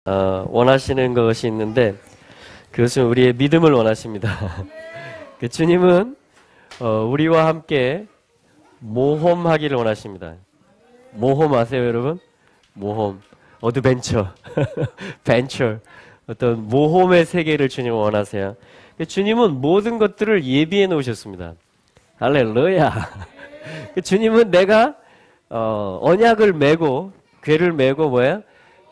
원하시는 것이 있는데 그것은 우리의 믿음을 원하십니다. 그 주님은 우리와 함께 모험하기를 원하십니다. 모험 아세요, 여러분? 모험, 어드벤처, 벤처, 어떤 모험의 세계를 주님은 원하세요. 주님은 모든 것들을 예비해 놓으셨습니다. 할렐루야. 주님은 내가 언약을 메고 궤를 메고 뭐야?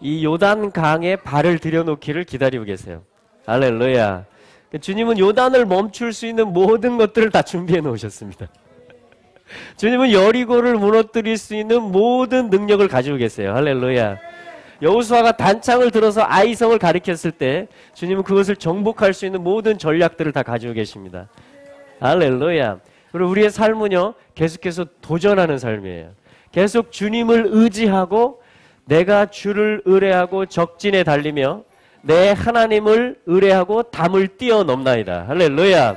이 요단 강에 발을 들여놓기를 기다리고 계세요. 할렐루야. 주님은 요단을 멈출 수 있는 모든 것들을 다 준비해 놓으셨습니다. 주님은 여리고를 무너뜨릴 수 있는 모든 능력을 가지고 계세요. 할렐루야. 여호수아가 단창을 들어서 아이성을 가리켰을 때 주님은 그것을 정복할 수 있는 모든 전략들을 다 가지고 계십니다. 할렐루야. 그리고 우리의 삶은요, 계속해서 도전하는 삶이에요. 계속 주님을 의지하고 내가 주를 의뢰하고 적진에 달리며 내 하나님을 의뢰하고 담을 뛰어넘나이다. 할렐루야.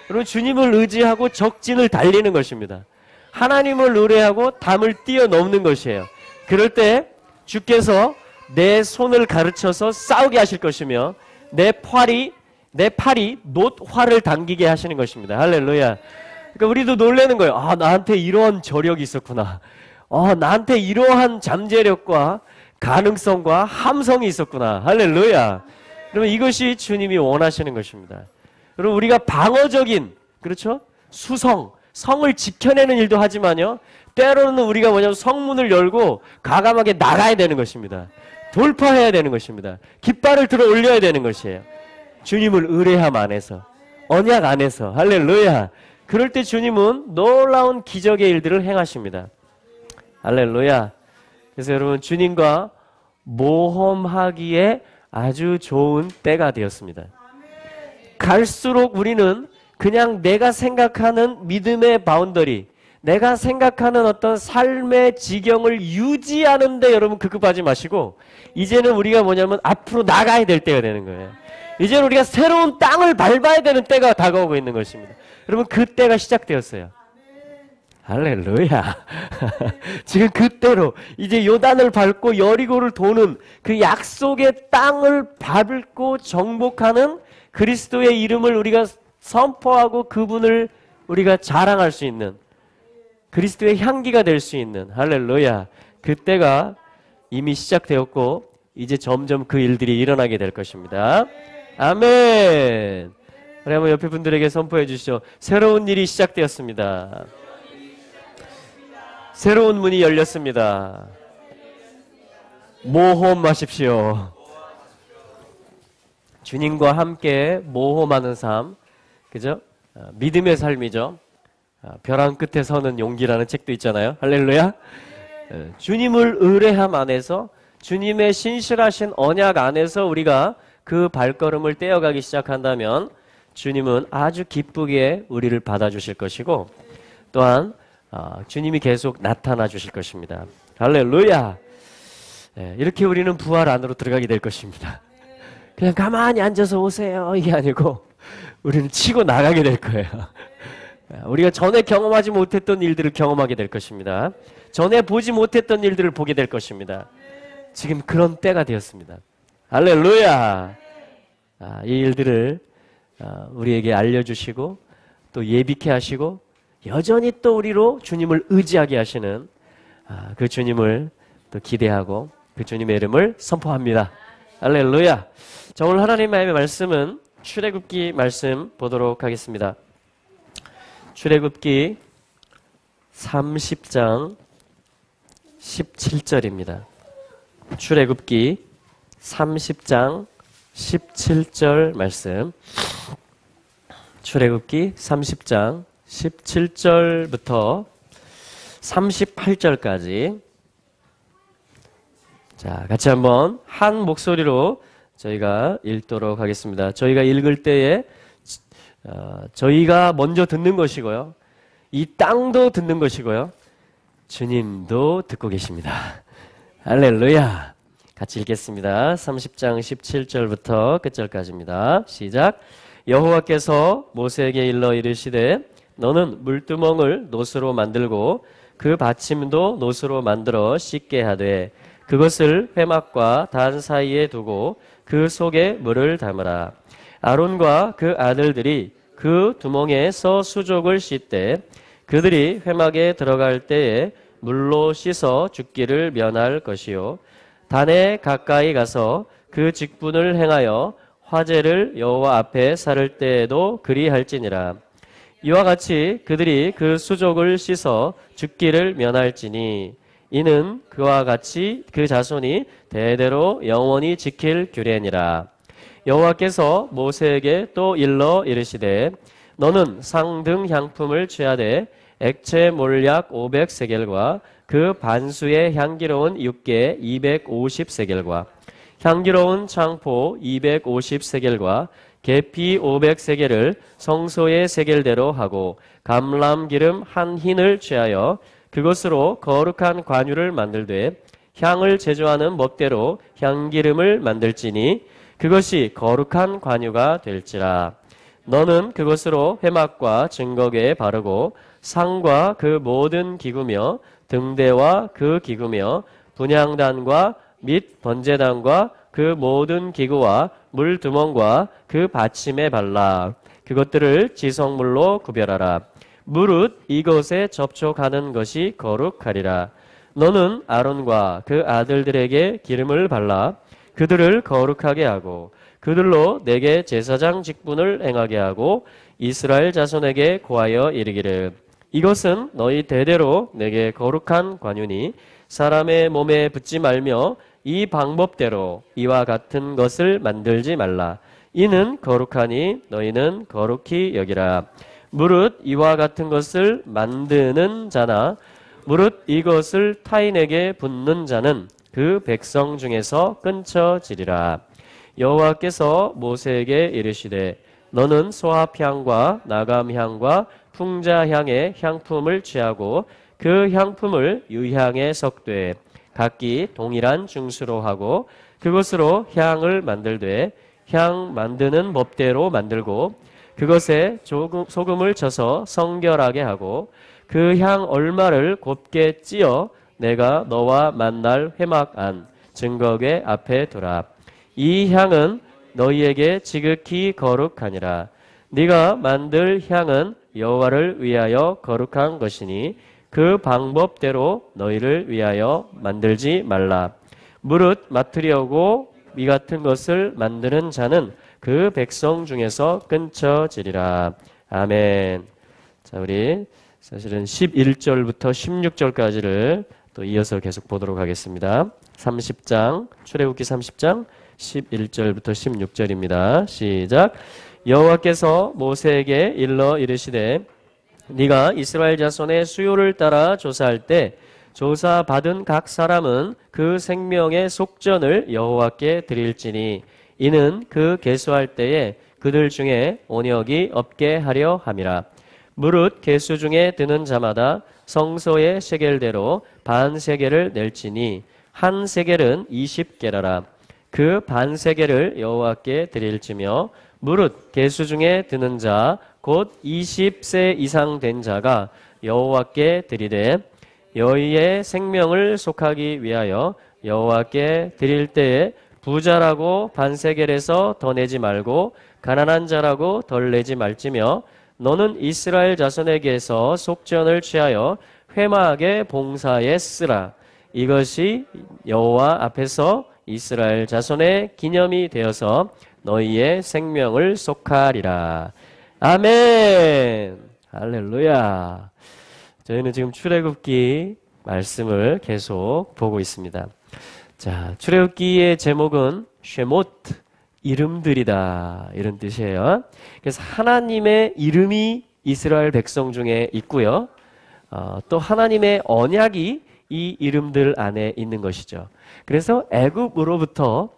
그리고 주님을 의지하고 적진을 달리는 것입니다. 하나님을 의뢰하고 담을 뛰어넘는 것이에요. 그럴 때 주께서 내 손을 가르쳐서 싸우게 하실 것이며 내 팔이 놋활을 당기게 하시는 것입니다. 할렐루야. 그러니까 우리도 놀라는 거예요. 아, 나한테 이러한 저력이 있었구나. 나한테 이러한 잠재력과 가능성과 함성이 있었구나. 할렐루야. 그러면 이것이 주님이 원하시는 것입니다. 그리고 우리가 방어적인, 그렇죠? 성을 지켜내는 일도 하지만요, 때로는 우리가 뭐냐면 성문을 열고 과감하게 나가야 되는 것입니다. 돌파해야 되는 것입니다. 깃발을 들어 올려야 되는 것이에요. 주님을 의뢰함 안에서, 언약 안에서. 할렐루야. 그럴 때 주님은 놀라운 기적의 일들을 행하십니다. 할렐루야. 그래서 여러분, 주님과 모험하기에 아주 좋은 때가 되었습니다. 갈수록 우리는 그냥 내가 생각하는 믿음의 바운더리, 내가 생각하는 어떤 삶의 지경을 유지하는데 여러분 급급하지 마시고, 이제는 우리가 뭐냐면 앞으로 나가야 될 때가 되는 거예요. 이제는 우리가 새로운 땅을 밟아야 되는 때가 다가오고 있는 것입니다. 여러분, 그 때가 시작되었어요. 할렐루야. 지금 그때로 이제 요단을 밟고 여리고를 도는 그 약속의 땅을 밟고 정복하는 그리스도의 이름을 우리가 선포하고 그분을 우리가 자랑할 수 있는, 그리스도의 향기가 될 수 있는, 할렐루야, 그때가 이미 시작되었고 이제 점점 그 일들이 일어나게 될 것입니다. 아멘. 우리 한번 옆에 분들에게 선포해 주시죠. 새로운 일이 시작되었습니다. 새로운 문이 열렸습니다. 모험하십시오. 주님과 함께 모험하는 삶, 그죠? 믿음의 삶이죠. 벼랑 끝에 서는 용기라는 책도 있잖아요. 할렐루야. 주님을 의뢰함 안에서, 주님의 신실하신 언약 안에서 우리가 그 발걸음을 떼어가기 시작한다면 주님은 아주 기쁘게 우리를 받아주실 것이고, 또한 주님이 계속 나타나 주실 것입니다. 할렐루야. 이렇게 우리는 부활 안으로 들어가게 될 것입니다. 그냥 가만히 앉아서 오세요, 이게 아니고 우리는 치고 나가게 될 거예요. 우리가 전에 경험하지 못했던 일들을 경험하게 될 것입니다. 전에 보지 못했던 일들을 보게 될 것입니다. 지금 그런 때가 되었습니다. 할렐루야. 이 일들을 우리에게 알려주시고 또 예비케 하시고 여전히 또 우리로 주님을 의지하게 하시는 그 주님을 또 기대하고 그 주님의 이름을 선포합니다. 할렐루야. 자, 오늘 하나님의 말씀은 출애굽기 말씀 보도록 하겠습니다. 출애굽기 30장 17절입니다. 출애굽기 30장 17절 말씀. 출애굽기 30장 17절부터 38절까지. 자, 같이 한번 한 목소리로 저희가 읽도록 하겠습니다. 저희가 읽을 때에 저희가 먼저 듣는 것이고요, 이 땅도 듣는 것이고요, 주님도 듣고 계십니다. 할렐루야. 같이 읽겠습니다. 30장 17절부터 끝절까지입니다. 시작. 여호와께서 모세에게 일러 이르시되 너는 물두멍을 놋으로 만들고 그 받침도 놋으로 만들어 씻게 하되 그것을 회막과 단 사이에 두고 그 속에 물을 담으라. 아론과 그 아들들이 그 두멍에서 수족을 씻되 그들이 회막에 들어갈 때에 물로 씻어 죽기를 면할 것이요 단에 가까이 가서 그 직분을 행하여 화제를 여호와 앞에 살을 때에도 그리할지니라. 이와 같이 그들이 그 수족을 씻어 죽기를 면할지니 이는 그와 같이 그 자손이 대대로 영원히 지킬 규례니라. 여호와께서 모세에게 또 일러 이르시되 너는 상등 향품을 취하되 액체 몰약 500세겔과 그 반수의 향기로운 육개 250세겔과 향기로운 창포 250세겔과 계피 500세겔을 성소의 세겔대로 하고 감람기름 한 흰을 취하여 그것으로 거룩한 관유를 만들되 향을 제조하는 법대로 향기름을 만들지니 그것이 거룩한 관유가 될지라. 너는 그것으로 회막과 증거궤에 바르고 상과 그 모든 기구며 등대와 그 기구며 분향단과 및 번제단과 그 모든 기구와 물두멍과 그 받침에 발라 그것들을 지성물로 구별하라. 무릇 이것에 접촉하는 것이 거룩하리라. 너는 아론과 그 아들들에게 기름을 발라 그들을 거룩하게 하고 그들로 내게 제사장 직분을 행하게 하고 이스라엘 자손에게 고하여 이르기를 이것은 너희 대대로 내게 거룩한 관유니 사람의 몸에 붙지 말며 이 방법대로 이와 같은 것을 만들지 말라. 이는 거룩하니 너희는 거룩히 여기라. 무릇 이와 같은 것을 만드는 자나 무릇 이것을 타인에게 붓는 자는 그 백성 중에서 끊쳐지리라. 여호와께서 모세에게 이르시되 너는 소합향과 나감향과 풍자향의 향품을 취하고 그 향품을 유향에 섞되 각기 동일한 중수로 하고 그것으로 향을 만들되 향 만드는 법대로 만들고 그것에 소금을 쳐서 성결하게 하고 그 향 얼마를 곱게 찧어 내가 너와 만날 회막 안 증거궤 앞에 두라. 이 향은 너희에게 지극히 거룩하니라. 네가 만들 향은 여호와를 위하여 거룩한 것이니 그 방법대로 너희를 위하여 만들지 말라. 무릇 맡으려고 이 같은 것을 만드는 자는 그 백성 중에서 끊쳐지리라. 아멘. 자, 우리 사실은 11절부터 16절까지를 또 이어서 계속 보도록 하겠습니다. 30장, 출애굽기 30장 11절부터 16절입니다. 시작. 여호와께서 모세에게 일러 이르시되 네가 이스라엘 자손의 수요를 따라 조사할 때 조사받은 각 사람은 그 생명의 속전을 여호와께 드릴지니 이는 그 계수할 때에 그들 중에 온역이 없게 하려 함이라. 무릇 계수 중에 드는 자마다 성소의 세겔대로 반 세겔을 낼지니 한 세겔은 20게라라. 그 반 세겔을 여호와께 드릴지며 무릇 계수 중에 드는 자 곧 20세 이상 된 자가 여호와께 드리되 너희의 생명을 속하기 위하여 여호와께 드릴 때에 부자라고 반 세겔에서 더 내지 말고 가난한 자라고 덜 내지 말지며 너는 이스라엘 자손에게서 속전을 취하여 회막의 봉사에 쓰라. 이것이 여호와 앞에서 이스라엘 자손의 기념이 되어서 너희의 생명을 속하리라. 아멘. 할렐루야. 저희는 지금 출애굽기 말씀을 계속 보고 있습니다. 자, 출애굽기의 제목은 쉐모트, 이름들이다, 이런 뜻이에요. 그래서 하나님의 이름이 이스라엘 백성 중에 있고요. 또 하나님의 언약이 이 이름들 안에 있는 것이죠. 그래서 애굽으로부터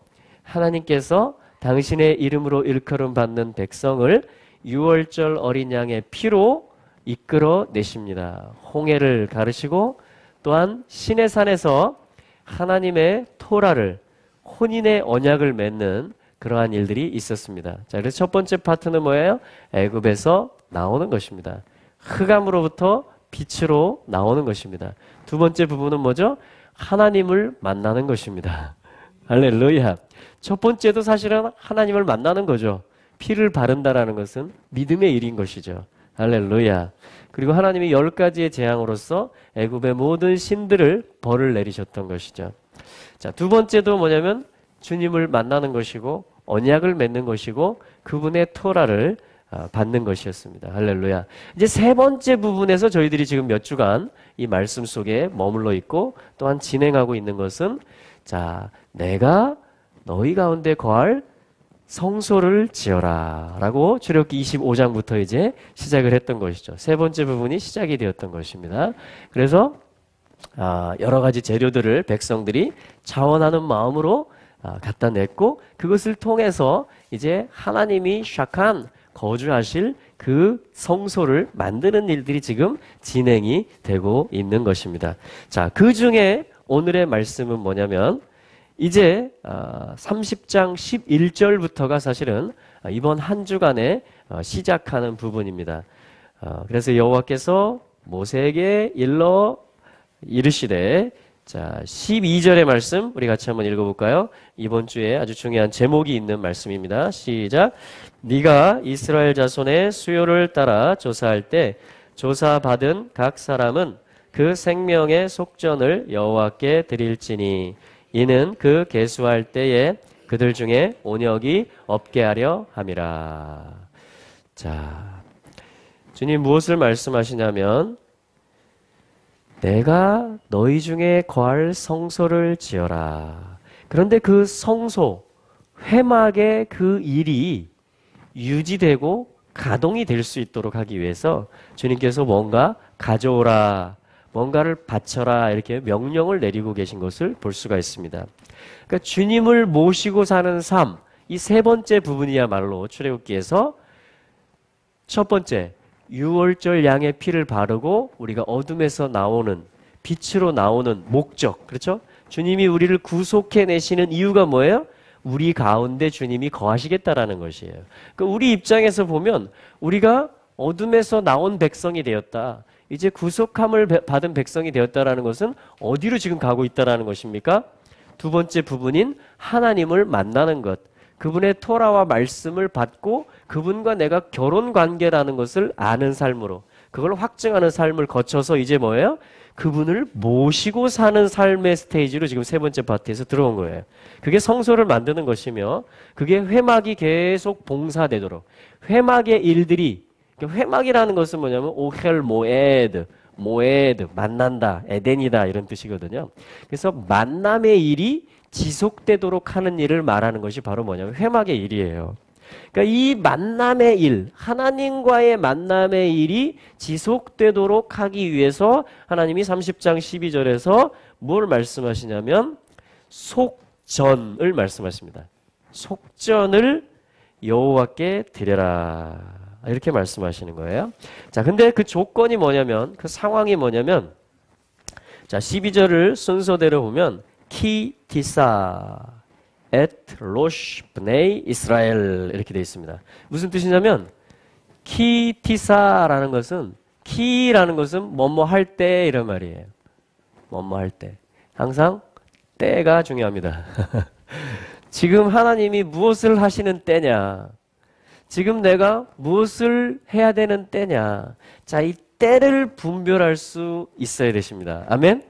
하나님께서 당신의 이름으로 일컬음 받는 백성을 유월절 어린 양의 피로 이끌어 내십니다. 홍해를 가르시고 또한 시내산에서 하나님의 토라를 혼인의 언약을 맺는 그러한 일들이 있었습니다. 자, 그래서 첫 번째 파트는 뭐예요? 애굽에서 나오는 것입니다. 흑암으로부터 빛으로 나오는 것입니다. 두 번째 부분은 뭐죠? 하나님을 만나는 것입니다. 할렐루야. 첫 번째도 사실은 하나님을 만나는 거죠. 피를 바른다라는 것은 믿음의 일인 것이죠. 할렐루야. 그리고 하나님이 10가지의 재앙으로서 애굽의 모든 신들을 벌을 내리셨던 것이죠. 자, 두 번째도 뭐냐면 주님을 만나는 것이고 언약을 맺는 것이고 그분의 토라를 받는 것이었습니다. 할렐루야. 이제 세 번째 부분에서 저희들이 지금 몇 주간 이 말씀 속에 머물러 있고 또한 진행하고 있는 것은 자, 내가 너희 가운데 거할 성소를 지어라 라고 출애굽기 25장부터 이제 시작을 했던 것이죠. 세 번째 부분이 시작이 되었던 것입니다. 그래서 여러 가지 재료들을 백성들이 자원하는 마음으로 갖다 냈고 그것을 통해서 이제 하나님이 샤칸 거주하실 그 성소를 만드는 일들이 지금 진행이 되고 있는 것입니다. 자, 그 중에 오늘의 말씀은 뭐냐면 이제 30장 11절부터가 사실은 이번 한 주간에 시작하는 부분입니다. 그래서 여호와께서 모세에게 일러 이르시되 자 12절의 말씀 우리 같이 한번 읽어볼까요? 이번 주에 아주 중요한 제목이 있는 말씀입니다. 시작. 네가 이스라엘 자손의 수요를 따라 조사할 때 조사받은 각 사람은 그 생명의 속전을 여호와께 드릴지니 이는 그 계수할 때에 그들 중에 온역이 없게 하려 함이라. 자, 주님 무엇을 말씀하시냐면 내가 너희 중에 거할 성소를 지어라. 그런데 그 성소, 회막의 그 일이 유지되고 가동이 될 수 있도록 하기 위해서 주님께서 뭔가 가져오라, 뭔가를 바쳐라 이렇게 명령을 내리고 계신 것을 볼 수가 있습니다. 그러니까 주님을 모시고 사는 삶, 이 세 번째 부분이야말로 출애굽기에서 첫 번째, 유월절 양의 피를 바르고 우리가 어둠에서 나오는 빛으로 나오는 목적, 그렇죠? 주님이 우리를 구속해 내시는 이유가 뭐예요? 우리 가운데 주님이 거하시겠다라는 것이에요. 그러니까 우리 입장에서 보면 우리가 어둠에서 나온 백성이 되었다. 이제 구속함을 받은 백성이 되었다라는 것은 어디로 지금 가고 있다라는 것입니까? 두 번째 부분인 하나님을 만나는 것. 그분의 토라와 말씀을 받고 그분과 내가 결혼 관계라는 것을 아는 삶으로 그걸 확증하는 삶을 거쳐서 이제 뭐예요? 그분을 모시고 사는 삶의 스테이지로 지금 세 번째 파트에서 들어온 거예요. 그게 성소를 만드는 것이며 그게 회막이 계속 봉사되도록 회막의 일들이 회막이라는 것은 뭐냐면 오헬 모에드 모에드 만난다 에덴이다 이런 뜻이거든요. 그래서 만남의 일이 지속되도록 하는 일을 말하는 것이 바로 뭐냐면 회막의 일이에요. 그러니까 이 만남의 일, 하나님과의 만남의 일이 지속되도록 하기 위해서 하나님이 30장 12절에서 뭘 말씀하시냐면 속전을 말씀하십니다. 속전을 여호와께 드려라. 이렇게 말씀하시는 거예요. 자, 근데 그 조건이 뭐냐면 그 상황이 뭐냐면 자, 12절을 순서대로 보면 키 티사 앳 로시 브네이 이스라엘 이렇게 되어 있습니다. 무슨 뜻이냐면 키 티사라는 것은 키라는 것은 뭐뭐 할 때 이런 말이에요. 뭐뭐 할 때. 항상 때가 중요합니다. 지금 하나님이 무엇을 하시는 때냐? 지금 내가 무엇을 해야 되는 때냐? 자, 이 때를 분별할 수 있어야 되십니다. 아멘?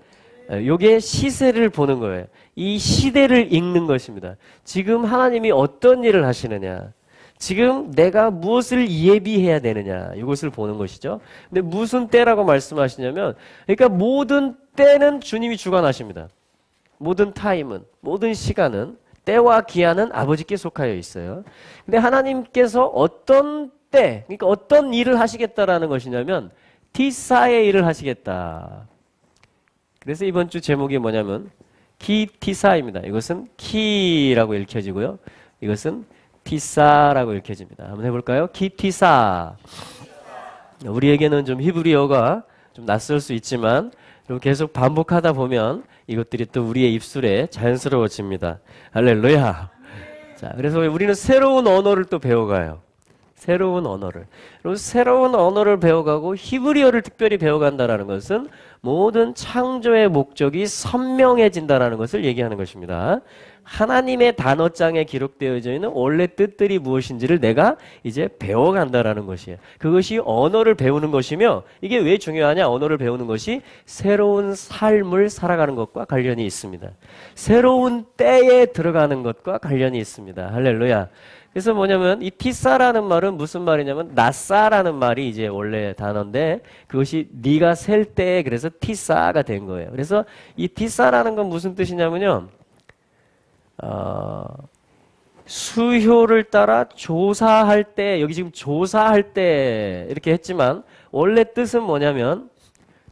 요게 시세를 보는 거예요. 이 시대를 읽는 것입니다. 지금 하나님이 어떤 일을 하시느냐? 지금 내가 무엇을 예비해야 되느냐? 이것을 보는 것이죠. 근데 무슨 때라고 말씀하시냐면, 그러니까 모든 때는 주님이 주관하십니다. 모든 타임은, 모든 시간은, 때와 기한은 아버지께 속하여 있어요. 근데 하나님께서 어떤 때, 그러니까 어떤 일을 하시겠다라는 것이냐면, 티사의 일을 하시겠다. 그래서 이번 주 제목이 뭐냐면 키티사입니다. 이것은 키라고 읽혀지고요. 이것은 티사라고 읽혀집니다. 한번 해볼까요? 키티사. 우리에게는 좀 히브리어가 좀 낯설 수 있지만 계속 반복하다 보면 이것들이 또 우리의 입술에 자연스러워집니다. 할렐루야. 자, 그래서 우리는 새로운 언어를 또 배워가요. 새로운 언어를. 그리고 새로운 언어를 배워가고 히브리어를 특별히 배워간다라는 것은 모든 창조의 목적이 선명해진다라는 것을 얘기하는 것입니다. 하나님의 단어장에 기록되어져 있는 원래 뜻들이 무엇인지를 내가 이제 배워간다라는 것이에요. 그것이 언어를 배우는 것이며, 이게 왜 중요하냐? 언어를 배우는 것이 새로운 삶을 살아가는 것과 관련이 있습니다. 새로운 때에 들어가는 것과 관련이 있습니다. 할렐루야. 그래서 뭐냐면 이 티사라는 말은 무슨 말이냐면 나사라는 말이 이제 원래 단어인데, 그것이 네가 셀 때 그래서 티사가 된 거예요. 그래서 이 티사라는 건 무슨 뜻이냐면요, 수효를 따라 조사할 때, 여기 지금 조사할 때 이렇게 했지만 원래 뜻은 뭐냐면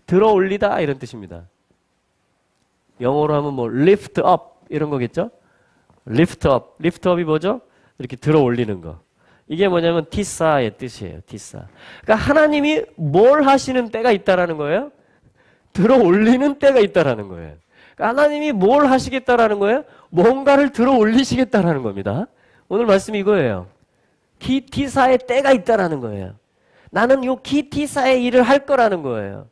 들어 올리다 이런 뜻입니다. 영어로 하면 뭐 lift up 이런 거겠죠? lift up이 뭐죠? 이렇게 들어 올리는 거. 이게 뭐냐면 티사의 뜻이에요. 티사. 그러니까 하나님이 뭘 하시는 때가 있다라는 거예요? 들어 올리는 때가 있다라는 거예요. 그러니까 하나님이 뭘 하시겠다라는 거예요? 뭔가를 들어 올리시겠다라는 겁니다. 오늘 말씀이 이거예요. 기티사의 때가 있다라는 거예요. 나는 요 기티사의 일을 할 거라는 거예요.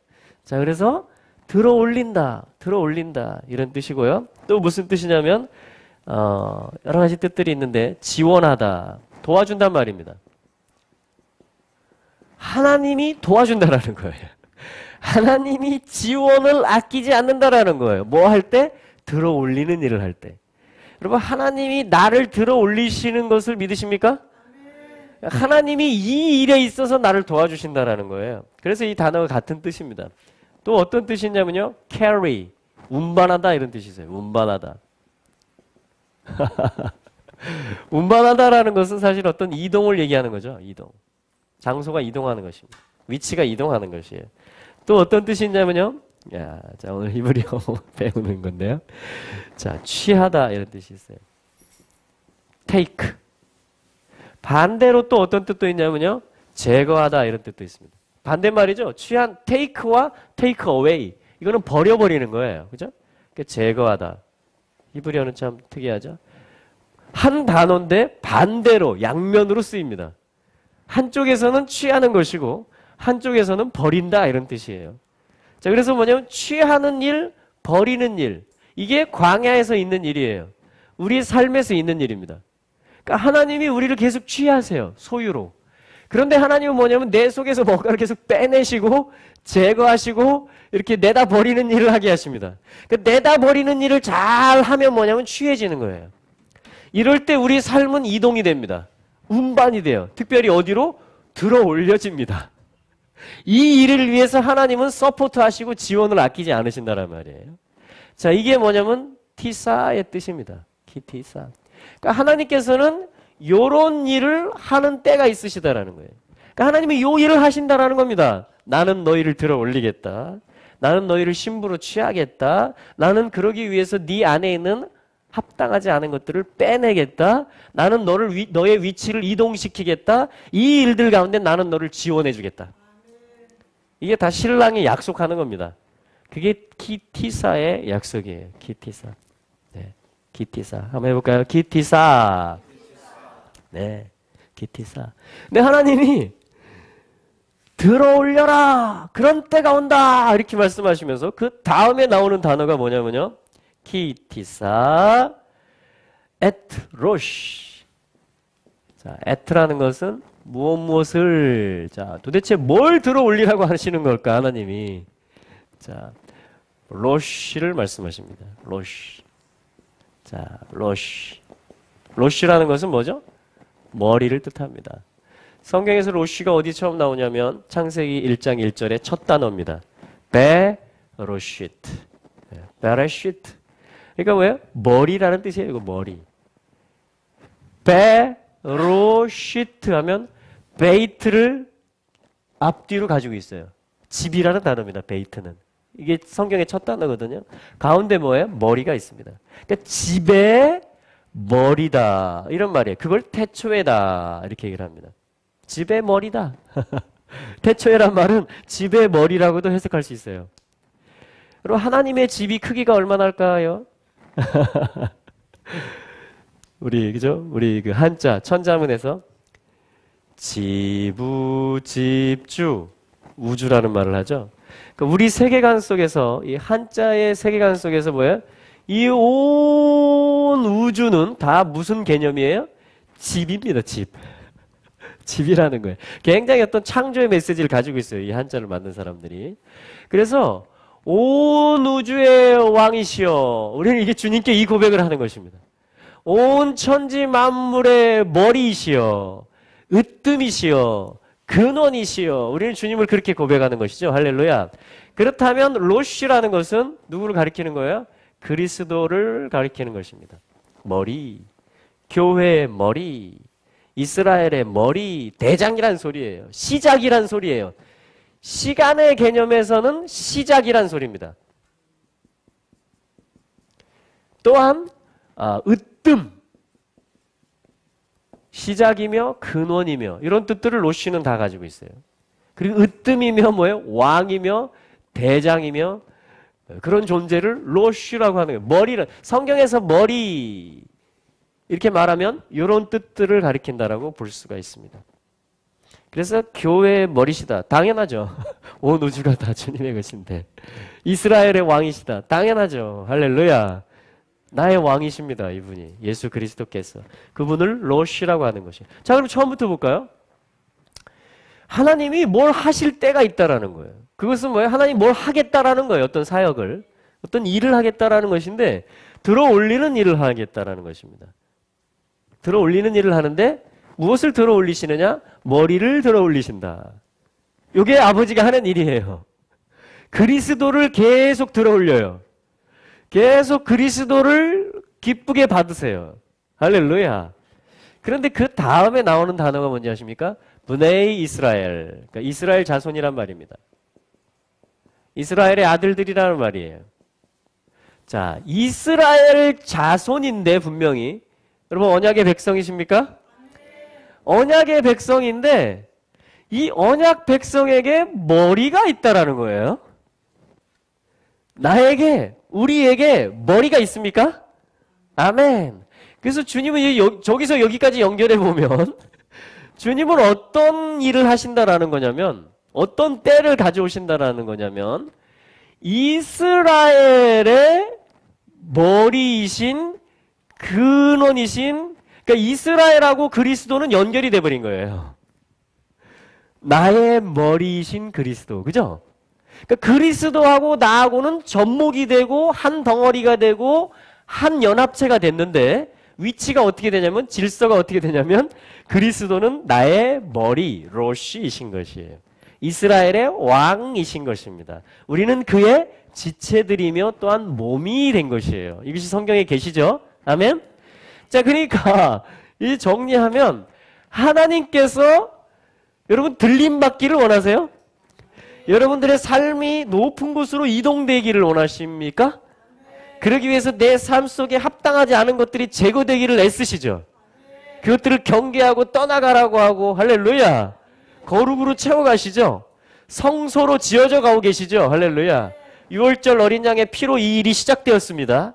자, 그래서 들어 올린다 이런 뜻이고요. 또 무슨 뜻이냐면 여러 가지 뜻들이 있는데, 지원하다, 도와준단 말입니다. 하나님이 도와준다라는 거예요. 하나님이 지원을 아끼지 않는다라는 거예요. 뭐 할 때? 들어 올리는 일을 할 때. 여러분, 하나님이 나를 들어 올리시는 것을 믿으십니까? 하나님이 이 일에 있어서 나를 도와주신다라는 거예요. 그래서 이 단어가 같은 뜻입니다. 또 어떤 뜻이냐면요, carry, 운반하다 이런 뜻이 있어요. 운반하다. 운반하다라는 것은 사실 어떤 이동을 얘기하는 거죠. 이동. 장소가 이동하는 것입니다. 위치가 이동하는 것이에요. 또 어떤 뜻이 있냐면요, 자, 오늘 히브리어 배우는 건데요. 자, 취하다 이런 뜻이 있어요. take. 반대로 또 어떤 뜻도 있냐면요, 제거하다 이런 뜻도 있습니다. 반대말이죠. 취한 take와 take away. 이거는 버려버리는 거예요. 그죠? 그러니까 제거하다. 히브리어는 참 특이하죠. 한 단어인데 반대로 양면으로 쓰입니다. 한쪽에서는 취하는 것이고 한쪽에서는 버린다 이런 뜻이에요. 자, 그래서 뭐냐면 취하는 일, 버리는 일, 이게 광야에서 있는 일이에요. 우리 삶에서 있는 일입니다. 그러니까 하나님이 우리를 계속 취하세요. 소유로. 그런데 하나님은 뭐냐면 내 속에서 뭔가를 계속 빼내시고 제거하시고 이렇게 내다 버리는 일을 하게 하십니다. 그러니까 내다 버리는 일을 잘 하면 뭐냐면 취해지는 거예요. 이럴 때 우리 삶은 이동이 됩니다. 운반이 돼요. 특별히 어디로? 들어 올려집니다. 이 일을 위해서 하나님은 서포트 하시고 지원을 아끼지 않으신다란 말이에요. 자, 이게 뭐냐면 티사의 뜻입니다. 기티사. 그러니까 하나님께서는 요런 일을 하는 때가 있으시다라는 거예요. 그러니까 하나님이 요 일을 하신다라는 겁니다. 나는 너희를 들어 올리겠다. 나는 너희를 신부로 취하겠다. 나는 그러기 위해서 네 안에 있는 합당하지 않은 것들을 빼내겠다. 나는 너의 위치를 이동시키겠다. 이 일들 가운데 나는 너를 지원해 주겠다. 이게 다 신랑이 약속하는 겁니다. 그게 기티사의 약속이에요. 기티사. 네, 기티사. 한번 해볼까요? 기티사. 네, 기티사. 근데 하나님이 들어 올려라. 그런 때가 온다. 이렇게 말씀하시면서 그 다음에 나오는 단어가 뭐냐면요, 기티사 에트로시. 자, 에트라는 것은 무엇을, 자, 도대체 뭘 들어 올리라고 하시는 걸까, 하나님이. 자, 로시를 말씀하십니다. 로시. 자, 로시. 로시라는 것은 뭐죠? 머리를 뜻합니다. 성경에서 로시가 어디 처음 나오냐면 창세기 1장 1절의 첫 단어입니다. 베로시트. 베레시트. 그러니까 뭐예요? 머리라는 뜻이에요. 이거 머리. 베로시트 하면 베이트를 앞뒤로 가지고 있어요. 집이라는 단어입니다. 베이트는. 이게 성경의 첫 단어거든요. 가운데 뭐예요? 머리가 있습니다. 그러니까 집의 머리다 이런 말이에요. 그걸 태초에다 이렇게 얘기를 합니다. 집의 머리다. 태초에란 말은 집의 머리라고도 해석할 수 있어요. 그리고 하나님의 집이 크기가 얼마나 할까요? 그죠? 우리 그 한자 천자문에서 지부, 집주, 우주라는 말을 하죠. 그러니까 우리 세계관 속에서, 이 한자의 세계관 속에서 뭐예요? 이 온 우주는 다 무슨 개념이에요? 집입니다, 집. 집이라는 거예요. 굉장히 어떤 창조의 메시지를 가지고 있어요, 이 한자를 만든 사람들이. 그래서 온 우주의 왕이시여, 우리는 이게 주님께 이 고백을 하는 것입니다. 온 천지 만물의 머리이시여, 으뜸이시여, 근원이시여, 우리는 주님을 그렇게 고백하는 것이죠. 할렐루야. 그렇다면 로쉬라는 것은 누구를 가리키는 거예요? 그리스도를 가리키는 것입니다. 머리, 교회의 머리, 이스라엘의 머리, 대장이란 소리예요. 시작이란 소리예요. 시간의 개념에서는 시작이란 소리입니다. 또한 으뜸, 시작이며 근원이며 이런 뜻들을 로쉬는 다 가지고 있어요. 그리고 으뜸이며 뭐예요? 왕이며 대장이며 그런 존재를 로쉬라고 하는 거예요. 머리는 성경에서 머리 이렇게 말하면 이런 뜻들을 가리킨다라고 볼 수가 있습니다. 그래서 교회의 머리시다. 당연하죠. 온 우주가 다 주님의 것인데. 이스라엘의 왕이시다. 당연하죠. 할렐루야. 나의 왕이십니다. 이분이. 예수 그리스도께서. 그분을 로쉬라고 하는 것이에요. 자, 그럼 처음부터 볼까요? 하나님이 뭘 하실 때가 있다라는 거예요. 그것은 뭐예요? 하나님 뭘 하겠다라는 거예요. 어떤 사역을. 어떤 일을 하겠다라는 것인데 들어올리는 일을 하겠다라는 것입니다. 들어올리는 일을 하는데 무엇을 들어올리시느냐? 머리를 들어올리신다. 이게 아버지가 하는 일이에요. 그리스도를 계속 들어올려요. 계속 그리스도를 기쁘게 받으세요. 할렐루야. 그런데 그 다음에 나오는 단어가 뭔지 아십니까? 브네이 이스라엘. 그러니까 이스라엘 자손이란 말입니다. 이스라엘의 아들들이라는 말이에요. 자, 이스라엘 자손인데 분명히 여러분 언약의 백성이십니까? 언약의 백성인데 이 언약 백성에게 머리가 있다라는 거예요. 나에게, 우리에게 머리가 있습니까? 아멘. 그래서 주님은 저기서 여기까지 연결해 보면 주님은 어떤 일을 하신다라는 거냐면 어떤 때를 가져오신다라는 거냐면 이스라엘의 머리이신 근원이신, 그러니까 이스라엘하고 그리스도는 연결이 돼버린 거예요. 나의 머리이신 그리스도, 그죠? 그러니까 그리스도하고 나하고는 접목이 되고 한 덩어리가 되고 한 연합체가 됐는데 위치가 어떻게 되냐면, 질서가 어떻게 되냐면 그리스도는 나의 머리, 로쉬이신 것이에요. 이스라엘의 왕이신 것입니다. 우리는 그의 지체들이며 또한 몸이 된 것이에요. 이것이 성경에 계시죠? 아멘? 자, 그러니까 이 정리하면 하나님께서 여러분 들림받기를 원하세요? 여러분들의 삶이 높은 곳으로 이동되기를 원하십니까? 그러기 위해서 내 삶 속에 합당하지 않은 것들이 제거되기를 애쓰시죠? 그것들을 경계하고 떠나가라고 하고, 할렐루야. 거룩으로 채워가시죠? 성소로 지어져 가고 계시죠? 할렐루야. 6월절 어린 양의 피로 이 일이 시작되었습니다.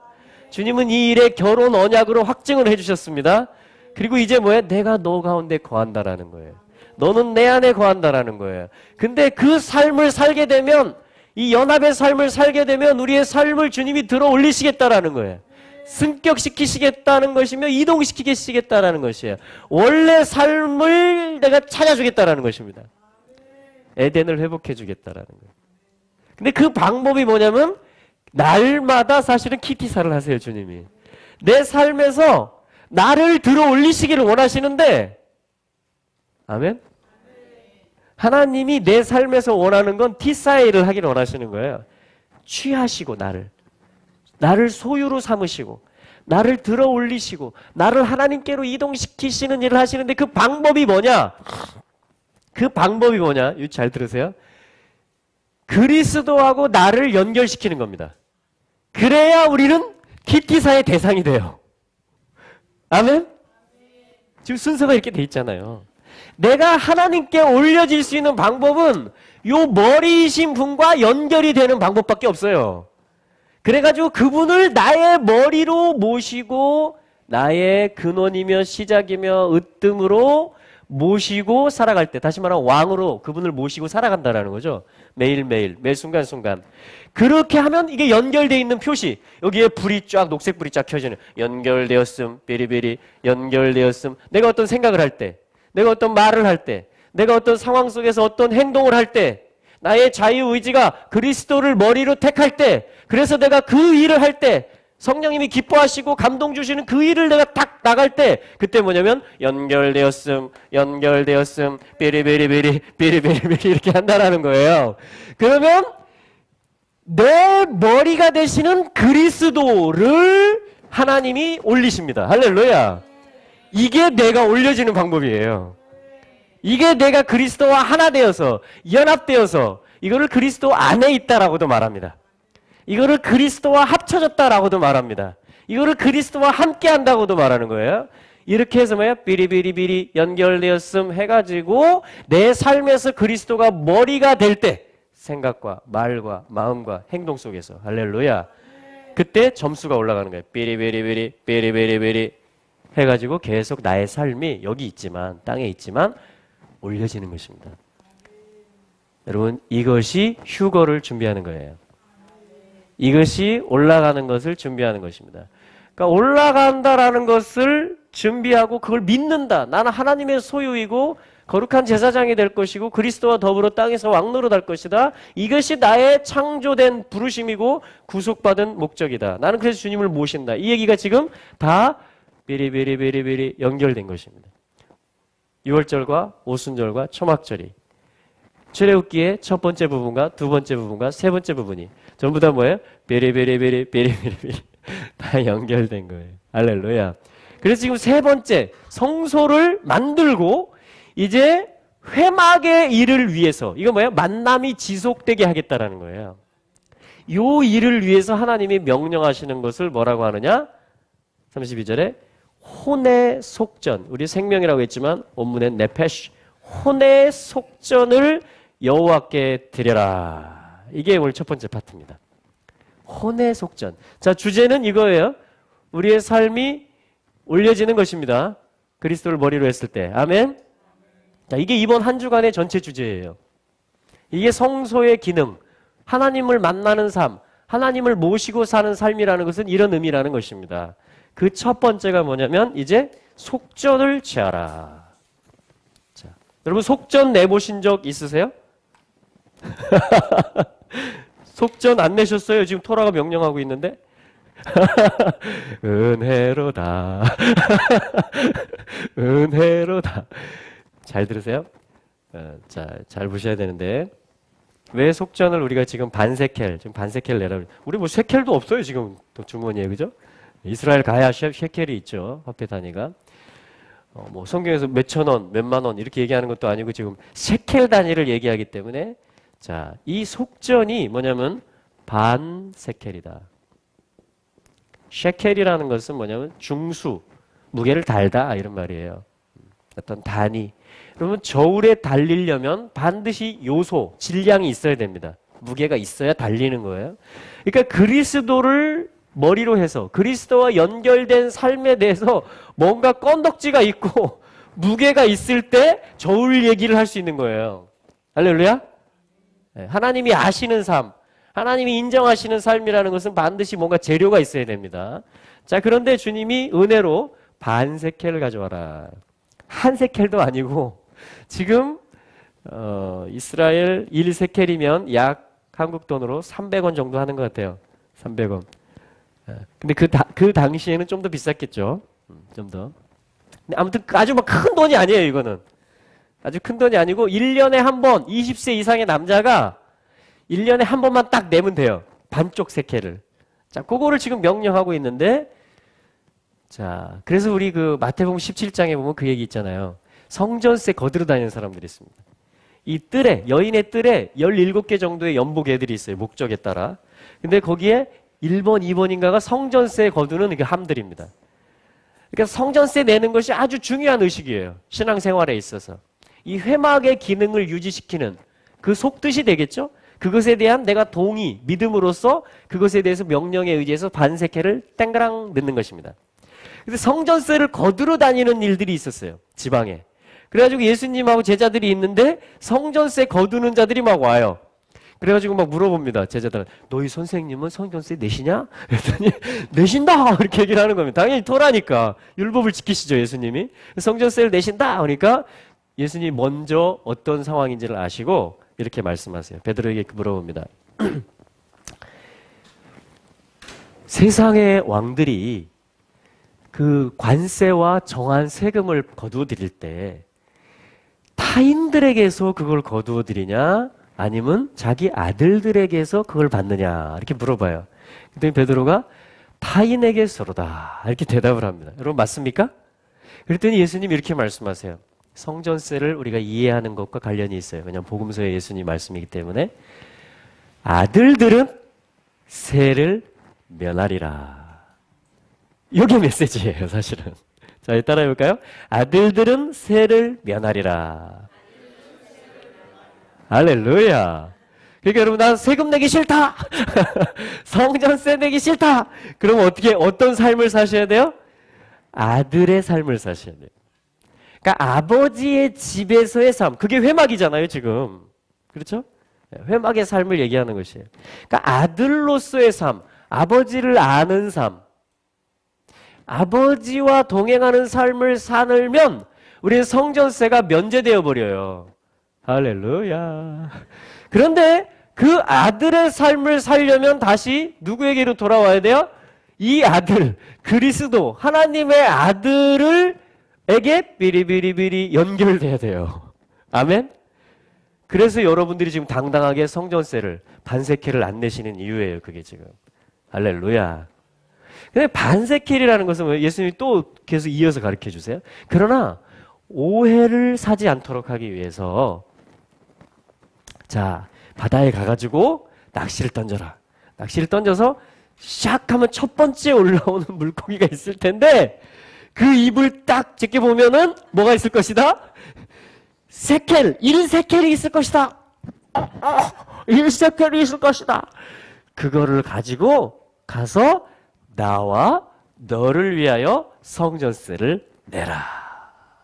주님은 이 일에 결혼 언약으로 확증을 해주셨습니다. 그리고 이제 뭐예요? 내가 너 가운데 거한다라는 거예요. 너는 내 안에 거한다라는 거예요. 근데 그 삶을 살게 되면, 이 연합의 삶을 살게 되면 우리의 삶을 주님이 들어 올리시겠다라는 거예요. 승격시키시겠다는 것이며 이동시키시겠다라는 것이에요. 원래 삶을 내가 찾아주겠다라는 것입니다. 에덴을 회복해 주겠다라는 거예요. 근데 그 방법이 뭐냐면 날마다 사실은 키티사를 하세요. 주님이 내 삶에서 나를 들어 올리시기를 원하시는데, 아멘? 하나님이 내 삶에서 원하는 건 티사일을 하기를 원하시는 거예요. 취하시고 나를 소유로 삼으시고 나를 들어 올리시고 나를 하나님께로 이동시키시는 일을 하시는데 그 방법이 뭐냐? 그 방법이 뭐냐? 이거 잘 들으세요. 그리스도하고 나를 연결시키는 겁니다. 그래야 우리는 키티사의 대상이 돼요. 아멘? 지금 순서가 이렇게 돼 있잖아요. 내가 하나님께 올려질 수 있는 방법은 요 머리이신 분과 연결이 되는 방법밖에 없어요. 그래가지고 그분을 나의 머리로 모시고 나의 근원이며 시작이며 으뜸으로 모시고 살아갈 때, 다시 말하면 왕으로 그분을 모시고 살아간다라는 거죠. 매일매일, 매 순간순간. 그렇게 하면 이게 연결되어 있는 표시, 여기에 불이 쫙, 녹색 불이 쫙 켜지는, 연결되었음, 비리비리, 연결되었음. 내가 어떤 생각을 할 때, 내가 어떤 말을 할 때, 내가 어떤 상황 속에서 어떤 행동을 할 때, 나의 자유의지가 그리스도를 머리로 택할 때, 그래서 내가 그 일을 할 때, 성령님이 기뻐하시고 감동 주시는 그 일을 내가 딱 나갈 때, 그때 뭐냐면 연결되었음, 연결되었음, 비리비리비리, 비리비리비리 이렇게 한다라는 거예요. 그러면 내 머리가 되시는 그리스도를 하나님이 올리십니다. 할렐루야. 이게 내가 올려지는 방법이에요. 이게 내가 그리스도와 하나 되어서, 연합되어서, 이거를 그리스도 안에 있다라고도 말합니다. 이거를 그리스도와 합쳐졌다라고도 말합니다. 이거를 그리스도와 함께 한다고도 말하는 거예요. 이렇게 해서 뭐예요? 비리비리비리 연결되었음 해가지고 내 삶에서 그리스도가 머리가 될 때, 생각과 말과 마음과 행동 속에서, 할렐루야, 그때 점수가 올라가는 거예요. 비리비리비리 비리비리비리 해가지고 계속 나의 삶이 여기 있지만, 땅에 있지만 올려지는 것입니다. 여러분, 이것이 휴거를 준비하는 거예요. 이것이 올라가는 것을 준비하는 것입니다. 그러니까 올라간다라는 것을 준비하고 그걸 믿는다. 나는 하나님의 소유이고 거룩한 제사장이 될 것이고 그리스도와 더불어 땅에서 왕노릇할 것이다. 이것이 나의 창조된 부르심이고 구속받은 목적이다. 나는 그래서 주님을 모신다. 이 얘기가 지금 다 비리비리비리비리 연결된 것입니다. 유월절과 오순절과 초막절이 출애굽기의 첫 번째 부분과 두 번째 부분과 세 번째 부분이 전부 다 뭐예요? 비리비리비리 비리비리비리 다 연결된 거예요. 할렐루야. 그래서 지금 세 번째 성소를 만들고 이제 회막의 일을 위해서, 이거 뭐예요? 만남이 지속되게 하겠다라는 거예요. 요 일을 위해서 하나님이 명령하시는 것을 뭐라고 하느냐? 32절에 혼의 속전, 우리 생명이라고 했지만 원문엔 네페쉬, 혼의 속전을 여호와께 드려라. 이게 오늘 첫 번째 파트입니다. 혼의 속전. 자, 주제는 이거예요. 우리의 삶이 올려지는 것입니다. 그리스도를 머리로 했을 때. 아멘. 자, 이게 이번 한 주간의 전체 주제예요. 이게 성소의 기능, 하나님을 만나는 삶, 하나님을 모시고 사는 삶이라는 것은 이런 의미라는 것입니다. 그 첫 번째가 뭐냐면 이제 속전을 취하라. 자, 여러분 속전 내보신 적 있으세요? 속전 안 내셨어요? 지금 토라가 명령하고 있는데. 은혜로다. 은혜로다. 잘 들으세요? 자, 잘 보셔야 되는데 왜 속전을 우리가 지금 반세켈, 지금 반세켈 내라. 우리 뭐 세켈도 없어요 지금 또 주머니에, 그죠? 이스라엘 가야 셰켈이 있죠, 화폐 단위가. 뭐 성경에서 몇천 원, 몇만 원 이렇게 얘기하는 것도 아니고 지금 셰켈 단위를 얘기하기 때문에, 자, 이 속전이 뭐냐면 반세켈이다. 셰켈이라는 것은 뭐냐면 중수, 무게를 달다 이런 말이에요. 어떤 단위. 그러면 저울에 달리려면 반드시 요소, 질량이 있어야 됩니다. 무게가 있어야 달리는 거예요. 그러니까 그리스도를 머리로 해서 그리스도와 연결된 삶에 대해서 뭔가 건덕지가 있고 무게가 있을 때 저울 얘기를 할 수 있는 거예요. 할렐루야? 하나님이 아시는 삶, 하나님이 인정하시는 삶이라는 것은 반드시 뭔가 재료가 있어야 됩니다. 자, 그런데 주님이 은혜로 반세켈을 가져와라. 한 세켈도 아니고 지금 이스라엘 1세켈이면 약 한국 돈으로 300원 정도 하는 것 같아요. 300원. 근데 그 당시에는 좀 더 비쌌겠죠. 좀 더. 근데 아무튼 아주 막 큰 돈이 아니에요, 이거는. 아주 큰 돈이 아니고 1년에 한 번 20세 이상의 남자가 1년에 한 번만 딱 내면 돼요. 반쪽 세켈을. 자, 그거를 지금 명령하고 있는데, 자, 그래서 우리 그 마태복음 17장에 보면 그 얘기 있잖아요. 성전세 거들어 다니는 사람들이 있습니다. 이 뜰에, 여인의 뜰에 17개 정도의 연복 애들이 있어요. 목적에 따라. 근데 거기에 1번, 2번인가가 성전세 거두는 그 함들입니다. 그러니까 성전세 내는 것이 아주 중요한 의식이에요. 신앙생활에 있어서. 이 회막의 기능을 유지시키는 그 속뜻이 되겠죠? 그것에 대한 내가 동의, 믿음으로써 그것에 대해서 명령에 의지해서 반세켈을 땡그랑 넣는 것입니다. 그래서 성전세를 거두러 다니는 일들이 있었어요. 지방에. 그래가지고 예수님하고 제자들이 있는데 성전세 거두는 자들이 막 와요. 그래가지고 막 물어봅니다. 제자들은 너희 선생님은 성전세 내시냐? 그랬더니 내신다 이렇게 얘기를 하는 겁니다. 당연히 토라니까 율법을 지키시죠 예수님이. 성전세를 내신다 그러니까 예수님이 먼저 어떤 상황인지를 아시고 이렇게 말씀하세요. 베드로에게 물어봅니다. 세상의 왕들이 그 관세와 정한 세금을 거두어 드릴 때 타인들에게서 그걸 거두어 드리냐 아니면 자기 아들들에게서 그걸 받느냐 이렇게 물어봐요. 그랬더니 베드로가 타인에게서로다 이렇게 대답을 합니다. 여러분 맞습니까? 그랬더니 예수님이 이렇게 말씀하세요. 성전세를 우리가 이해하는 것과 관련이 있어요. 왜냐하면 복음서의 예수님 말씀이기 때문에 아들들은 세를 면하리라. 이게 메시지예요 사실은. 자, 따라해볼까요? 아들들은 세를 면하리라. 할렐루야. 그러니까 여러분 난 세금 내기 싫다. 성전세 내기 싫다. 그러면 어떤 삶을 사셔야 돼요? 아들의 삶을 사셔야 돼요. 그러니까 아버지의 집에서의 삶. 그게 회막이잖아요 지금. 그렇죠? 회막의 삶을 얘기하는 것이에요. 그러니까 아들로서의 삶. 아버지를 아는 삶. 아버지와 동행하는 삶을 살면 우리는 성전세가 면제되어 버려요. 할렐루야. 그런데 그 아들의 삶을 살려면 다시 누구에게로 돌아와야 돼요? 이 아들, 그리스도, 하나님의 아들에게 비리비리비리 연결돼야 돼요. 아멘? 그래서 여러분들이 지금 당당하게 성전세를, 반세케를 안 내시는 이유예요. 그게 지금. 할렐루야. 근데 반세켈이라는 것은 예수님이 또 계속 이어서 가르쳐 주세요. 그러나 오해를 사지 않도록 하기 위해서 자 바다에 가가지고 낚시를 던져라. 낚시를 던져서 샥 하면 첫 번째 올라오는 물고기가 있을 텐데 그 입을 딱 제껴보면은 뭐가 있을 것이다? 세켈, 1세켈이 있을 것이다. 1세켈이 있을 것이다. 그거를 가지고 가서 나와 너를 위하여 성전세를 내라.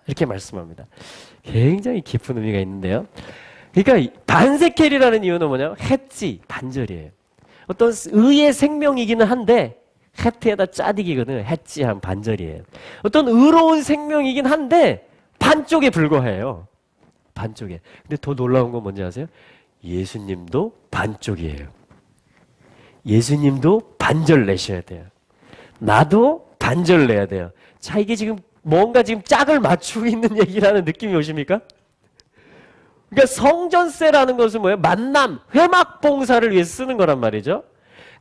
이렇게 말씀합니다. 굉장히 깊은 의미가 있는데요. 그러니까 반세켈이라는 이유는 뭐냐면 해지, 반절이에요. 어떤 의의 생명이기는 한데 해트에다 짜디기거든요. 해지한 반절이에요. 어떤 의로운 생명이긴 한데 반쪽에 불과해요. 반쪽에. 근데 더 놀라운 건 뭔지 아세요? 예수님도 반쪽이에요. 예수님도 반절 내셔야 돼요. 나도 반절 내야 돼요. 자, 이게 지금 뭔가 지금 짝을 맞추고 있는 얘기라는 느낌이 오십니까? 그러니까 성전세라는 것은 뭐예요? 만남, 회막 봉사를 위해서 쓰는 거란 말이죠.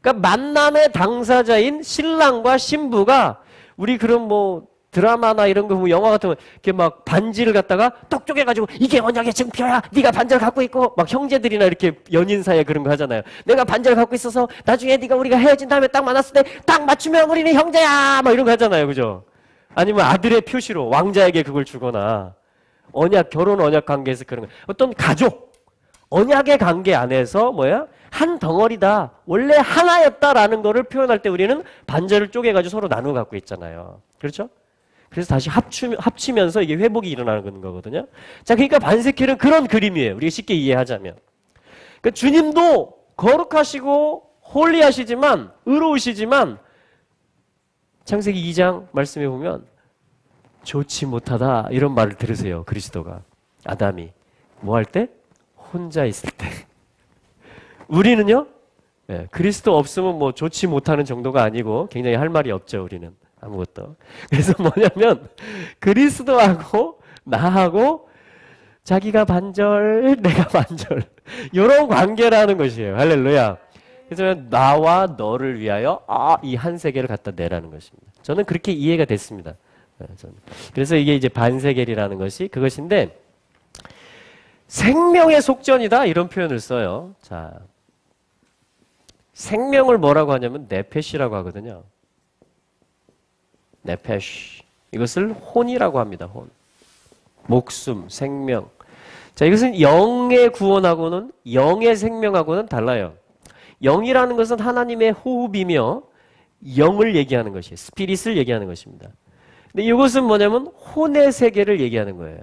그러니까 만남의 당사자인 신랑과 신부가 우리 그런 뭐 드라마나 이런 거 보면 영화 같은 거 이렇게 막 반지를 갖다가 똑 쪼개가지고 이게 언약의 증표야. 네가 반절 갖고 있고 막 형제들이나 이렇게 연인 사이에 그런 거 하잖아요. 내가 반절 갖고 있어서 나중에 우리가 헤어진 다음에 딱 만났을 때 딱 맞추면 우리는 형제야. 막 이런 거 하잖아요. 그죠? 아니면 아들의 표시로 왕자에게 그걸 주거나 언약, 결혼 언약 관계에서 그런 거. 어떤 가족, 언약의 관계 안에서 뭐야? 한 덩어리다. 원래 하나였다라는 거를 표현할 때 우리는 반절을 쪼개가지고 서로 나누어 갖고 있잖아요. 그렇죠? 그래서 다시 합치면서 이게 회복이 일어나는 거거든요. 자, 그러니까 반세켈은 그런 그림이에요. 우리가 쉽게 이해하자면. 그러니까 주님도 거룩하시고 홀리하시지만, 의로우시지만, 창세기 2장 말씀해 보면 좋지 못하다 이런 말을 들으세요. 그리스도가. 아담이. 뭐 할 때? 혼자 있을 때. 우리는요? 네, 그리스도 없으면 뭐 좋지 못하는 정도가 아니고 굉장히 할 말이 없죠. 우리는. 아무것도. 그래서 뭐냐면 그리스도하고 나하고 자기가 반절 내가 반절 이런 관계라는 것이에요. 할렐루야. 그래서 나와 너를 위하여 이 한 세계를 갖다 내라는 것입니다. 저는 그렇게 이해가 됐습니다. 그래서 이게 이제 반세겔이라는 것이 그것인데 생명의 속전이다 이런 표현을 써요. 자, 생명을 뭐라고 하냐면 네페시라고 하거든요. 네페시. 이것을 혼이라고 합니다. 혼. 목숨, 생명. 자, 이것은 영의 구원하고는 영의 생명하고는 달라요. 영이라는 것은 하나님의 호흡이며 영을 얘기하는 것이에요. 스피릿을 얘기하는 것입니다. 근데 이것은 뭐냐면 혼의 세계를 얘기하는 거예요.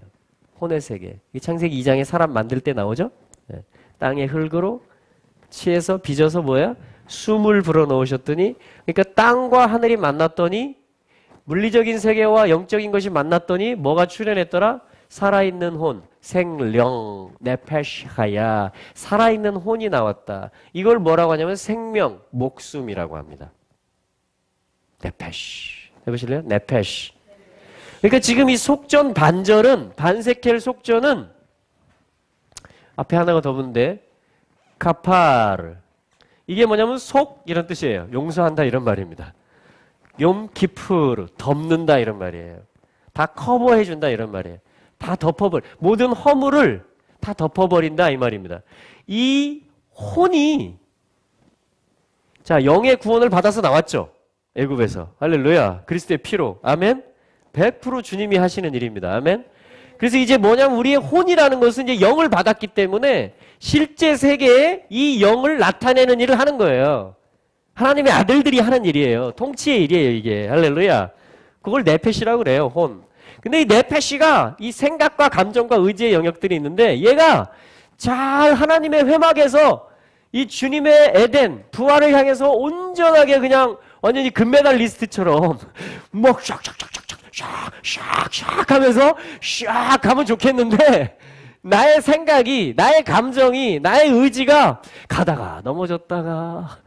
혼의 세계. 이 창세기 2장에 사람 만들 때 나오죠? 네. 땅의 흙으로 치해서 빚어서 뭐야? 숨을 불어넣으셨더니, 그러니까 땅과 하늘이 만났더니 물리적인 세계와 영적인 것이 만났더니 뭐가 출현했더라? 살아있는 혼, 생령, 네페시하야. 살아있는 혼이 나왔다. 이걸 뭐라고 하냐면 생명, 목숨이라고 합니다. 네페시. 해보실래요? 네페시. 그러니까 지금 이 속전 반절은, 반세켈 속전은 앞에 하나가 더 붙는데 카파르. 이게 뭐냐면 속 이런 뜻이에요. 용서한다 이런 말입니다. 욤 키푸르, 덮는다 이런 말이에요. 다 커버해준다 이런 말이에요. 다 덮어버려. 모든 허물을 다 덮어버린다 이 말입니다. 이 혼이 자 영의 구원을 받아서 나왔죠. 애굽에서. 할렐루야. 그리스도의 피로. 아멘. 100% 주님이 하시는 일입니다. 아멘. 그래서 이제 뭐냐면 우리의 혼이라는 것은 이제 영을 받았기 때문에 실제 세계에 이 영을 나타내는 일을 하는 거예요. 하나님의 아들들이 하는 일이에요. 통치의 일이에요, 이게. 할렐루야. 그걸 네페시라고 그래요, 혼. 근데 이 네페시가 이 생각과 감정과 의지의 영역들이 있는데 얘가 잘 하나님의 회막에서 이 주님의 에덴, 부활을 향해서 온전하게 그냥 완전히 금메달리스트처럼 막 샥샥샥샥샥 하면서 샥 가면 좋겠는데 나의 생각이, 나의 감정이, 나의 의지가 가다가 넘어졌다가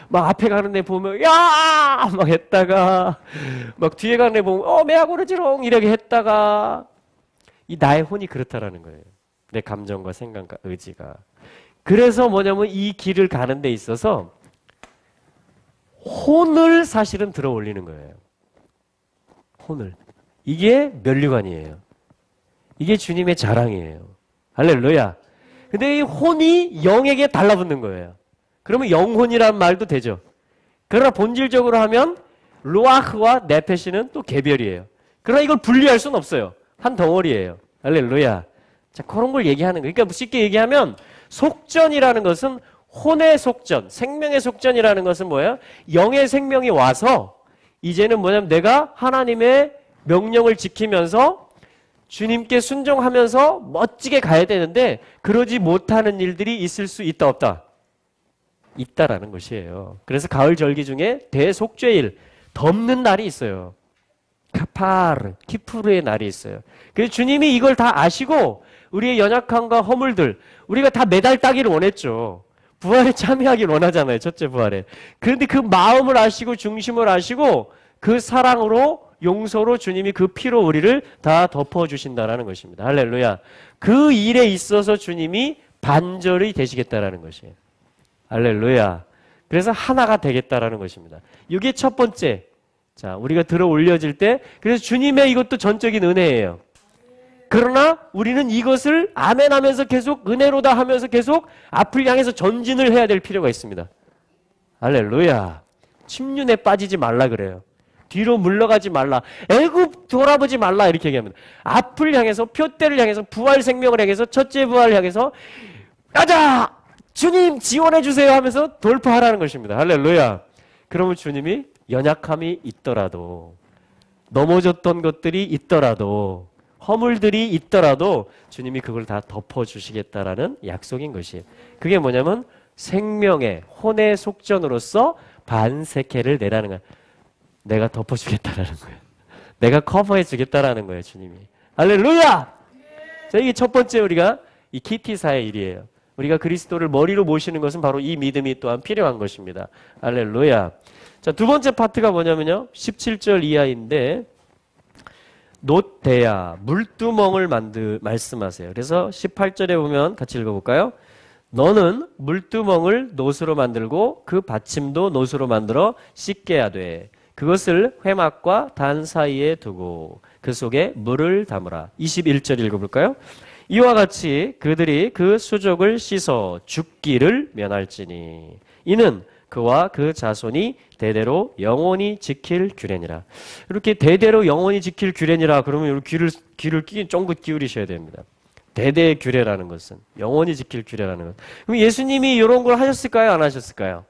막 앞에 가는 애 보면 야! 막 했다가 막 뒤에 가는 애 보면 매하고르지롱 이렇게 했다가 이 나의 혼이 그렇다라는 거예요. 내 감정과 생각과 의지가. 그래서 뭐냐면 이 길을 가는 데 있어서 혼을 사실은 들어 올리는 거예요. 혼을. 이게 면류관이에요. 이게 주님의 자랑이에요. 할렐루야. 근데 이 혼이 영에게 달라붙는 거예요. 그러면 영혼이란 말도 되죠. 그러나 본질적으로 하면 루아흐와 네페시는 또 개별이에요. 그러나 이걸 분리할 수는 없어요. 한 덩어리예요. 할렐루야. 자, 그런 걸 얘기하는 거예요. 그러니까 쉽게 얘기하면 속전이라는 것은 혼의 속전, 생명의 속전이라는 것은 뭐예요? 영의 생명이 와서 이제는 뭐냐면 내가 하나님의 명령을 지키면서 주님께 순종하면서 멋지게 가야 되는데 그러지 못하는 일들이 있을 수 있다 없다? 있다라는 것이에요. 그래서 가을 절기 중에 대속죄일, 덮는 날이 있어요. 카파르, 키푸르의 날이 있어요. 그래서 주님이 이걸 다 아시고 우리의 연약함과 허물들, 우리가 다 메달 따기를 원했죠. 부활에 참여하길 원하잖아요. 첫째 부활에. 그런데 그 마음을 아시고 중심을 아시고 그 사랑으로 용서로 주님이 그 피로 우리를 다 덮어주신다라는 것입니다. 할렐루야. 그 일에 있어서 주님이 반절이 되시겠다라는 것이에요. 할렐루야. 그래서 하나가 되겠다라는 것입니다. 이게 첫 번째. 자, 우리가 들어 올려질 때, 그래서 주님의 이것도 전적인 은혜예요. 그러나 우리는 이것을 아멘 하면서 계속 은혜로다 하면서 계속 앞을 향해서 전진을 해야 될 필요가 있습니다. 할렐루야. 침륜에 빠지지 말라 그래요. 뒤로 물러가지 말라. 애굽 돌아보지 말라 이렇게 얘기합니다. 앞을 향해서 표대를 향해서 부활 생명을 향해서 첫째 부활을 향해서 가자! 주님 지원해 주세요 하면서 돌파하라는 것입니다. 할렐루야. 그러면 주님이 연약함이 있더라도 넘어졌던 것들이 있더라도 허물들이 있더라도 주님이 그걸 다 덮어주시겠다라는 약속인 것이에요. 그게 뭐냐면 생명의 혼의 속전으로서 반세케를 내라는 거예요. 내가 덮어주겠다라는 거예요. 내가 커버해주겠다라는 거예요. 주님이. 할렐루야! 자, 이게 첫 번째 우리가 이 키티사의 일이에요. 우리가 그리스도를 머리로 모시는 것은 바로 이 믿음이 또한 필요한 것입니다. 할렐루야. 자, 두 번째 파트가 뭐냐면요. 17절 이하인데 놋대야 물두멍을 말씀하세요. 그래서 18절에 보면 같이 읽어볼까요? 너는 물두멍을 놋으로 만들고 그 받침도 놋으로 만들어 씻게 하되 그것을 회막과 단 사이에 두고 그 속에 물을 담으라. 21절 읽어볼까요? 이와 같이 그들이 그 수족을 씻어 죽기를 면할지니 이는 그와 그 자손이 대대로 영원히 지킬 규례니라. 이렇게 대대로 영원히 지킬 규례니라 그러면 귀를 쫑긋 기울이셔야 됩니다. 대대의 규례라는 것은 영원히 지킬 규례라는 것. 그럼 예수님이 이런 걸 하셨을까요? 안 하셨을까요?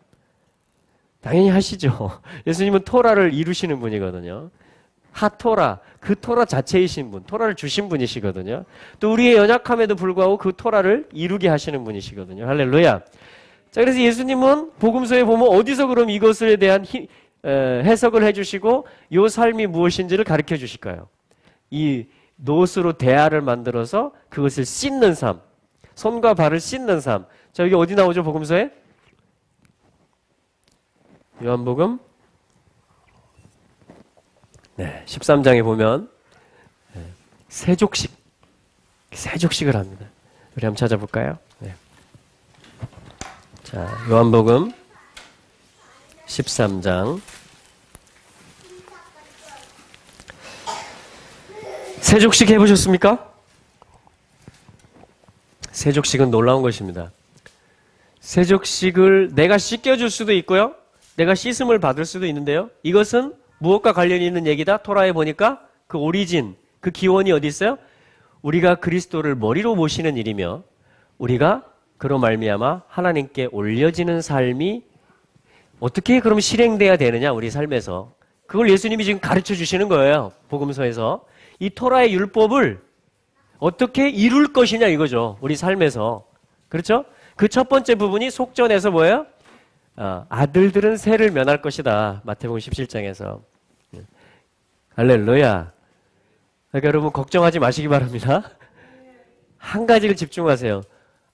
당연히 하시죠. 예수님은 토라를 이루시는 분이거든요. 하토라, 그 토라 자체이신 분, 토라를 주신 분이시거든요. 또 우리의 연약함에도 불구하고 그 토라를 이루게 하시는 분이시거든요. 할렐루야. 자, 그래서 예수님은 복음서에 보면 어디서 그럼 이것에 대한 해석을 해주시고 이 삶이 무엇인지를 가르쳐 주실까요? 이 노스로 대야를 만들어서 그것을 씻는 삶, 손과 발을 씻는 삶. 자, 여기 어디 나오죠? 복음서에? 요한복음 13장에 보면 세족식을 합니다. 우리 한번 찾아볼까요? 네. 자, 요한복음 13장 세족식 해보셨습니까? 세족식은 놀라운 것입니다. 세족식을 내가 씻겨줄 수도 있고요. 내가 씻음을 받을 수도 있는데요. 이것은 무엇과 관련이 있는 얘기다? 토라에 보니까 그 오리진, 그 기원이 어디 있어요? 우리가 그리스도를 머리로 모시는 일이며 우리가 그로 말미암아 하나님께 올려지는 삶이 어떻게 그럼 실행돼야 되느냐 우리 삶에서. 그걸 예수님이 지금 가르쳐 주시는 거예요. 복음서에서. 이 토라의 율법을 어떻게 이룰 것이냐 이거죠. 우리 삶에서. 그렇죠? 그 첫 번째 부분이 속전에서 뭐예요? 아들들은 세를 면할 것이다. 마태복음 17장에서. 할렐루야. 그러니까 여러분 걱정하지 마시기 바랍니다. 한 가지를 집중하세요.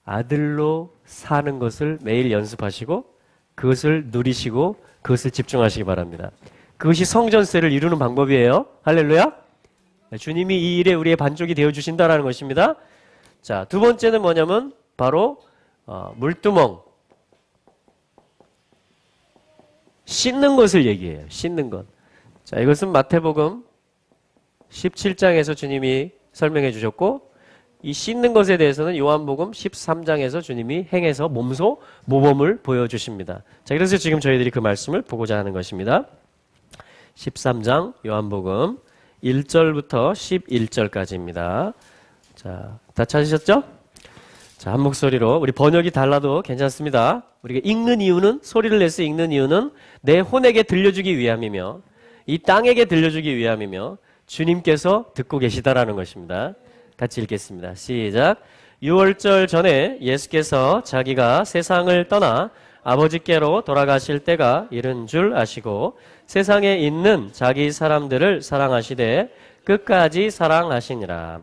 아들로 사는 것을 매일 연습하시고 그것을 누리시고 그것을 집중하시기 바랍니다. 그것이 성전세를 이루는 방법이에요. 할렐루야. 주님이 이 일에 우리의 반쪽이 되어주신다는 것입니다. 자, 두 번째는 뭐냐면 바로 물두멍. 씻는 것을 얘기해요. 씻는 것. 자, 이것은 마태복음 17장에서 주님이 설명해 주셨고 이 씻는 것에 대해서는 요한복음 13장에서 주님이 행해서 몸소 모범을 보여주십니다. 자, 그래서 지금 저희들이 그 말씀을 보고자 하는 것입니다. 13장 요한복음 1절부터 11절까지입니다. 자, 다 찾으셨죠? 자, 한 목소리로. 우리 번역이 달라도 괜찮습니다. 우리가 읽는 이유는, 소리를 내서 읽는 이유는 내 혼에게 들려주기 위함이며 이 땅에게 들려주기 위함이며 주님께서 듣고 계시다라는 것입니다. 같이 읽겠습니다. 시작. 유월절 전에 예수께서 자기가 세상을 떠나 아버지께로 돌아가실 때가 이른 줄 아시고 세상에 있는 자기 사람들을 사랑하시되 끝까지 사랑하시니라.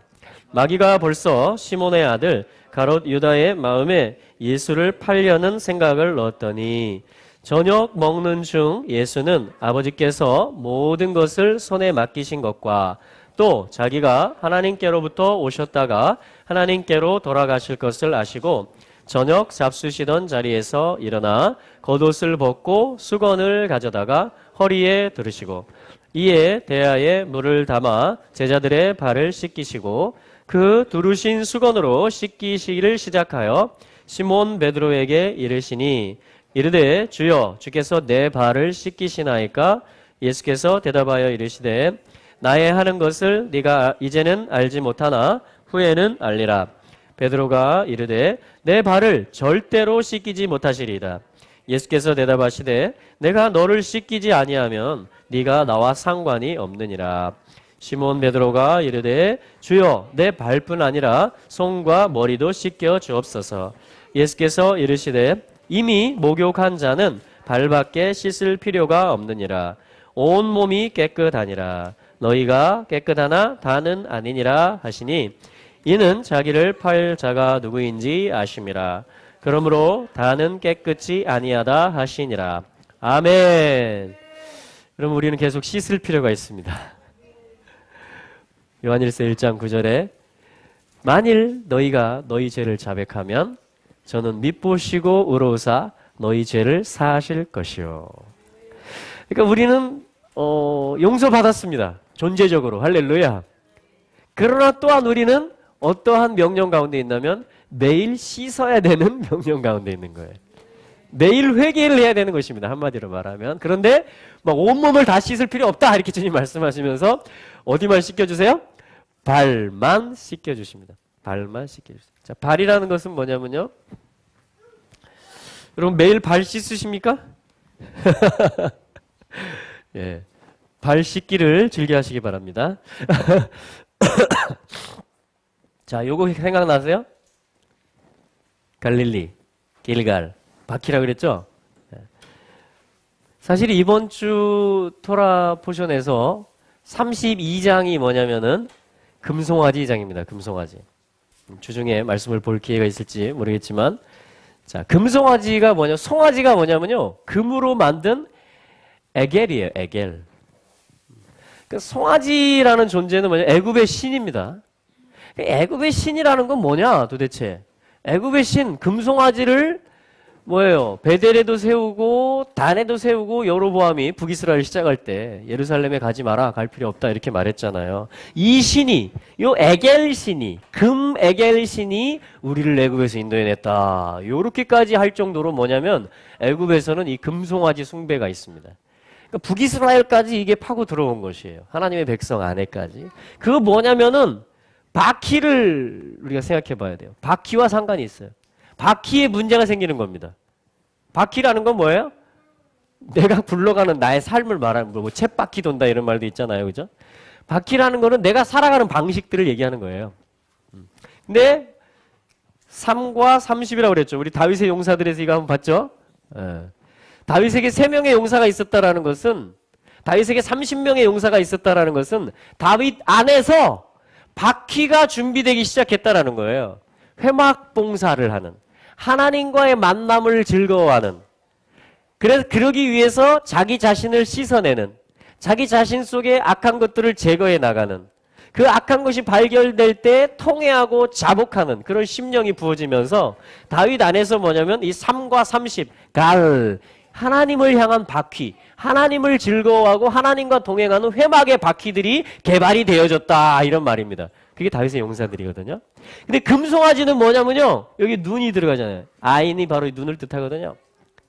마귀가 벌써 시몬의 아들 가롯 유다의 마음에 예수를 팔려는 생각을 넣었더니 저녁 먹는 중 예수는 아버지께서 모든 것을 손에 맡기신 것과 또 자기가 하나님께로부터 오셨다가 하나님께로 돌아가실 것을 아시고 저녁 잡수시던 자리에서 일어나 겉옷을 벗고 수건을 가져다가 허리에 두르시고 이에 대야에 물을 담아 제자들의 발을 씻기시고 그 두르신 수건으로 씻기시기를 시작하여 시몬 베드로에게 이르시니 이르되 주여 주께서 내 발을 씻기시나이까? 예수께서 대답하여 이르시되 나의 하는 것을 네가 이제는 알지 못하나 후에는 알리라. 베드로가 이르되 내 발을 절대로 씻기지 못하시리이다. 예수께서 대답하시되 내가 너를 씻기지 아니하면 네가 나와 상관이 없느니라. 시몬 베드로가 이르되 주여 내 발뿐 아니라 손과 머리도 씻겨 주옵소서. 예수께서 이르시되 이미 목욕한 자는 발밖에 씻을 필요가 없느니라. 온 몸이 깨끗하니라. 너희가 깨끗하나 다는 아니니라 하시니 이는 자기를 팔 자가 누구인지 아심이라. 그러므로 다는 깨끗이 아니하다 하시니라. 아멘. 그럼 우리는 계속 씻을 필요가 있습니다. 요한일서 1장 9절에 만일 너희가 너희 죄를 자백하면 저는 밉보시고 의로우사 너희 죄를 사하실 것이요. 그러니까 우리는 용서받았습니다. 존재적으로. 할렐루야. 그러나 또한 우리는 어떠한 명령 가운데 있냐면 매일 씻어야 되는 명령 가운데 있는 거예요. 매일 회개를 해야 되는 것입니다. 한마디로 말하면. 그런데 막 온몸을 다 씻을 필요 없다 이렇게 주님 말씀하시면서 어디만 씻겨주세요? 발만 씻겨주십니다. 발만 씻겨주세요. 자, 발이라는 것은 뭐냐면요. 여러분 매일 발 씻으십니까? 예. 발 씻기를 즐겨 하시기 바랍니다. 자, 요거 생각나세요? 갈릴리, 길갈, 바퀴라 그랬죠? 사실 이번 주 토라 포션에서 32장이 뭐냐면은 금송아지 장입니다. 금송아지. 주중에 말씀을 볼 기회가 있을지 모르겠지만, 자, 금송아지가 뭐냐, 송아지가 뭐냐면요, 금으로 만든 에겔이에요, 에겔. 그 송아지라는 존재는 뭐냐, 애굽의 신입니다. 애굽의 신이라는 건 뭐냐, 도대체? 애굽의 신, 금송아지를 뭐예요? 베델에도 세우고 단에도 세우고 여로보암이 북이스라엘 시작할 때 예루살렘에 가지 마라, 갈 필요 없다 이렇게 말했잖아요. 이 신이, 요 에겔 신이, 금 에겔 신이 우리를 애굽에서 인도해냈다. 요렇게까지 할 정도로 뭐냐면 애굽에서는 이 금송아지 숭배가 있습니다. 그러니까 북이스라엘까지 이게 파고 들어온 것이에요. 하나님의 백성 안에까지. 그거 뭐냐면은 바퀴를 우리가 생각해 봐야 돼요. 바퀴와 상관이 있어요. 바퀴에 문제가 생기는 겁니다. 바퀴라는 건 뭐예요? 내가 굴러가는 나의 삶을 말하는 뭐 쳇바퀴 돈다 이런 말도 있잖아요. 그죠? 바퀴라는 거는 내가 살아가는 방식들을 얘기하는 거예요. 근데 3과 30이라고 그랬죠. 우리 다윗의 용사들에서 이거 한번 봤죠? 다윗에게 3명의 용사가 있었다라는 것은, 다윗에게 30명의 용사가 있었다라는 것은 다윗 안에서 바퀴가 준비되기 시작했다라는 거예요. 회막 봉사를 하는, 하나님과의 만남을 즐거워하는, 그래서 그러기 위해서 자기 자신을 씻어내는, 자기 자신 속에 악한 것들을 제거해 나가는, 그 악한 것이 발견될 때 통회하고 자복하는 그런 심령이 부어지면서 다윗 안에서 뭐냐면 이 3과 30, 갈, 하나님을 향한 바퀴, 하나님을 즐거워하고 하나님과 동행하는 회막의 바퀴들이 개발이 되어졌다 이런 말입니다. 그게 다윗의 용사들이거든요. 근데 금송아지는 뭐냐면요, 여기 눈이 들어가잖아요. 아인이 바로 눈을 뜻하거든요.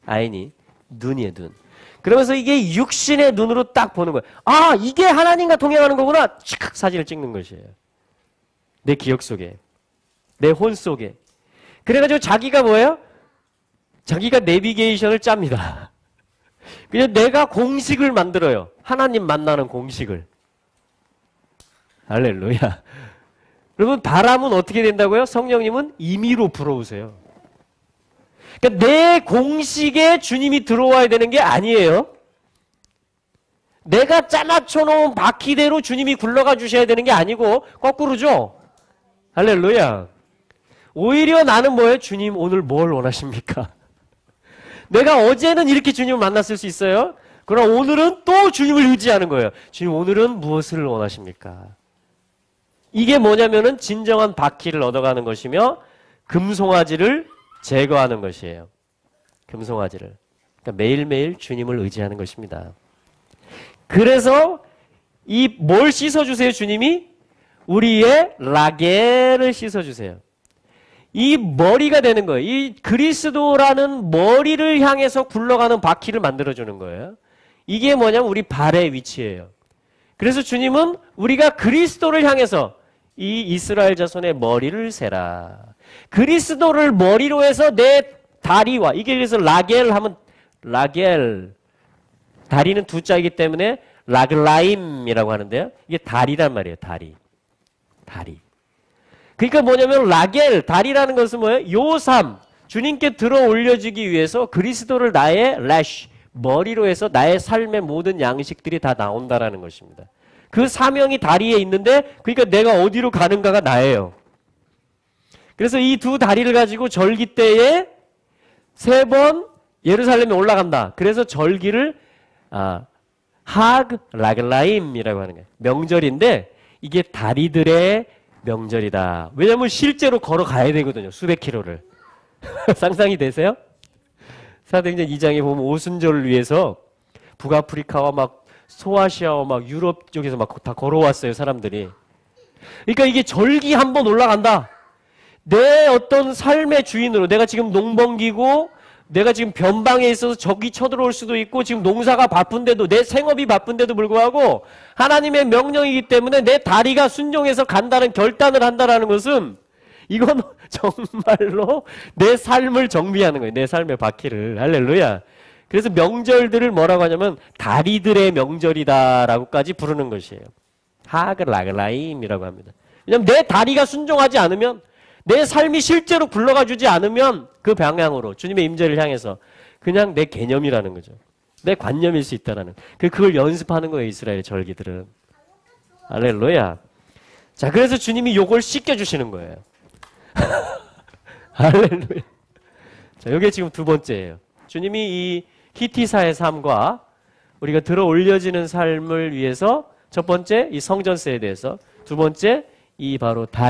아인이 눈이에요, 눈. 그러면서 이게 육신의 눈으로 딱 보는 거예요. 아, 이게 하나님과 동행하는 거구나. 촥 사진을 찍는 것이에요. 내 기억 속에, 내 혼 속에. 그래가지고 자기가 뭐예요? 자기가 내비게이션을 짭니다. 그냥 내가 공식을 만들어요. 하나님 만나는 공식을. 할렐루야. 여러분, 바람은 어떻게 된다고요? 성령님은 임의로 불어오세요. 그러니까 내 공식에 주님이 들어와야 되는 게 아니에요. 내가 짜맞춰 놓은 바퀴대로 주님이 굴러가 주셔야 되는 게 아니고 거꾸로죠. 할렐루야. 오히려 나는 뭐예요? 주님 오늘 뭘 원하십니까? 내가 어제는 이렇게 주님을 만났을 수 있어요. 그러나 오늘은 또 주님을 의지하는 거예요. 주님 오늘은 무엇을 원하십니까? 이게 뭐냐면은 진정한 바퀴를 얻어가는 것이며 금송아지를 제거하는 것이에요. 금송아지를. 그러니까 매일매일 주님을 의지하는 것입니다. 그래서 이 뭘 씻어주세요, 주님이? 우리의 라겔을 씻어주세요. 이 머리가 되는 거예요. 이 그리스도라는 머리를 향해서 굴러가는 바퀴를 만들어주는 거예요. 이게 뭐냐면 우리 발의 위치예요. 그래서 주님은 우리가 그리스도를 향해서 이 이스라엘 자손의 머리를 세라. 그리스도를 머리로 해서 내 다리와, 이게 그래서 라겔 하면, 라겔, 다리는 두 자이기 때문에 라글라임이라고 하는데요. 이게 다리란 말이에요. 다리. 다리. 그러니까 뭐냐면 라겔, 다리라는 것은 뭐예요? 요삼, 주님께 들어 올려주기 위해서 그리스도를 나의 래쉬, 머리로 해서 나의 삶의 모든 양식들이 다 나온다라는 것입니다. 그 사명이 다리에 있는데, 그러니까 내가 어디로 가는가가 나예요. 그래서 이 두 다리를 가지고 절기 때에 3번 예루살렘에 올라간다. 그래서 절기를 하그 라글라임이라고 하는 거예요. 명절인데 이게 다리들의 명절이다. 왜냐하면 실제로 걸어가야 되거든요. 수백 킬로를. 상상이 되세요? 사도행전 2장에 보면 오순절을 위해서 북아프리카와 막 소아시아와 막 유럽 쪽에서 막 다 걸어왔어요. 사람들이. 그러니까 이게 절기 한번 올라간다. 내 어떤 삶의 주인으로, 내가 지금 농번기고 내가 지금 변방에 있어서 적이 쳐들어올 수도 있고 지금 농사가 바쁜데도, 내 생업이 바쁜데도 불구하고 하나님의 명령이기 때문에 내 다리가 순종해서 간다는 결단을 한다는 것은 이건 정말로 내 삶을 정비하는 거예요. 내 삶의 바퀴를. 할렐루야. 그래서 명절들을 뭐라고 하냐면 다리들의 명절이다라고까지 부르는 것이에요. 하그라그라임이라고 합니다. 왜냐하면 내 다리가 순종하지 않으면, 내 삶이 실제로 굴러가 주지 않으면 그 방향으로 주님의 임재를 향해서 그냥 내 개념이라는 거죠. 내 관념일 수 있다라는. 그걸 연습하는 거예요, 이스라엘 절기들은. 할렐루야. 자, 그래서 주님이 요걸 씻겨주시는 거예요. 할렐루야. 자, 요게 지금 두 번째예요. 주님이 이 히티사의 삶과 우리가 들어 올려지는 삶을 위해서 첫 번째 이 성전세에 대해서, 두 번째 이 바로 다리